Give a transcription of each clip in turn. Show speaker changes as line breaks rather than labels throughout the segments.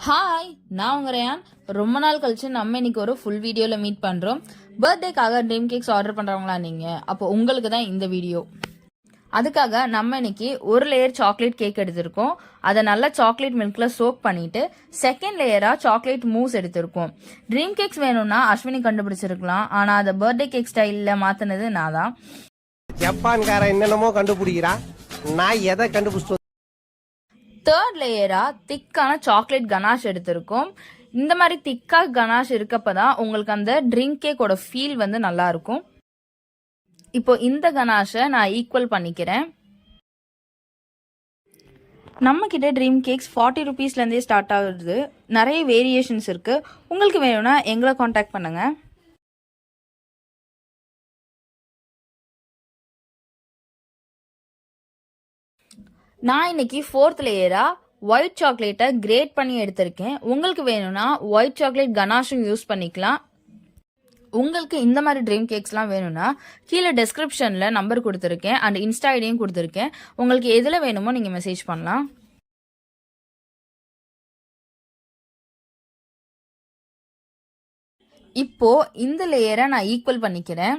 Hi, நான் உங்க rayon. ரொம்ப நாள் கழிச்சு நம்ம இன்னைக்கு ஒரு ஃபுல் வீடியோல மீட் பண்றோம். பர்த்டேக்காக ட்ரீம் கேக்ஸ் ஆர்டர் பண்றவங்களா நீங்க? அப்போ உங்களுக்கு தான் இந்த வீடியோ. அதுக்காக நம்ம இன்னைக்கு ஒரு லேயர் சாக்லேட் கேக் எடுத்திருக்கோம். அதை நல்லா சாக்லேட் மில்க்ல சோக் பண்ணிட்டு செகண்ட் லேயரா சாக்லேட் மூஸ் எடுத்திருக்கோம். ட்ரீம் கேக்ஸ் வேணும்னா அஸ்வினி கண்டுபிடிச்சிருக்கலாம், ஆனா அதை பர்த்டே கேக் ஸ்டைல்ல மாத்தினது நான் தான்.
ஜப்பான்கார என்னென்னமோ கண்டுபிடிக்கிறா, நான் எதை கண்டுபிடிச்சு.
தேர்ட் லேயரா திக்கான சாக்லேட் கனாஷ் எடுத்திருக்கோம். இந்த மாதிரி திக்கா கனாஷ் இருக்கப்பதான் உங்களுக்கு அந்த ட்ரிங்க் கேக்கோட ஃபீல் வந்து நல்லா இருக்கும். இப்போ இந்த கனாஷை நான் ஈக்குவல் பண்ணிக்கிறேன். நம்ம கிட்ட ட்ரீம் கேக்ஸ் 40 ருபீஸ்லேருந்தே ஸ்டார்ட் ஆகுது. நிறைய வேரியேஷன்ஸ் இருக்கு. உங்களுக்கு வேணும்னா எங்களை காண்டாக்ட் பண்ணுங்க. நான் இன்னைக்கு ஃபோர்த் லேயரா ஒயிட் சாக்லேட்டை கிரேட் பண்ணி எடுத்திருக்கேன். உங்களுக்கு வேணும்னா ஒயிட் சாக்லேட் கனாஷும் யூஸ் பண்ணிக்கலாம். உங்களுக்கு இந்த மாதிரி ட்ரீம் கேக்ஸ்லாம் வேணும்னா கீழே டெஸ்கிரிப்ஷனில் நம்பர் கொடுத்துருக்கேன் அண்ட் இன்ஸ்டா ஐடியும் கொடுத்துருக்கேன். உங்களுக்கு எதில் வேணுமோ நீங்கள் மெசேஜ் பண்ணலாம். இப்போ இந்த லேயரை நான் ஈக்குவல் பண்ணிக்கிறேன்.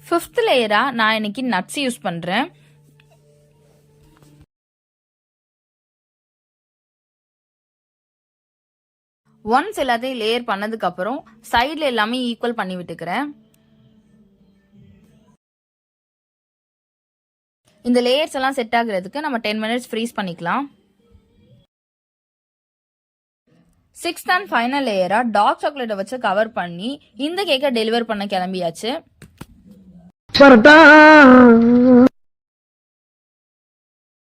ஃபிஃப்த் லேயரா நான் இன்னைக்கு நட்ஸ் யூஸ் பண்றேன். ஒன்ஸ் எல்லாத்தையும் லேயர் பண்ணதுக்கு அப்புறம் சைட்ல எல்லாமே ஈக்குவல் பண்ணி விட்டுக்கிறேன். இந்த லேயர்ஸ் எல்லாம் செட் ஆகுறதுக்கு நம்ம 10 மினிட்ஸ் ஃப்ரீஸ் பண்ணிக்கலாம். சிக்ஸ்த் அண்ட் ஃபைனல் லேயரா டார்க் சாக்லேட்டை வச்சு கவர் பண்ணி இந்த கேக்கை டெலிவர் பண்ண கிளம்பியாச்சு.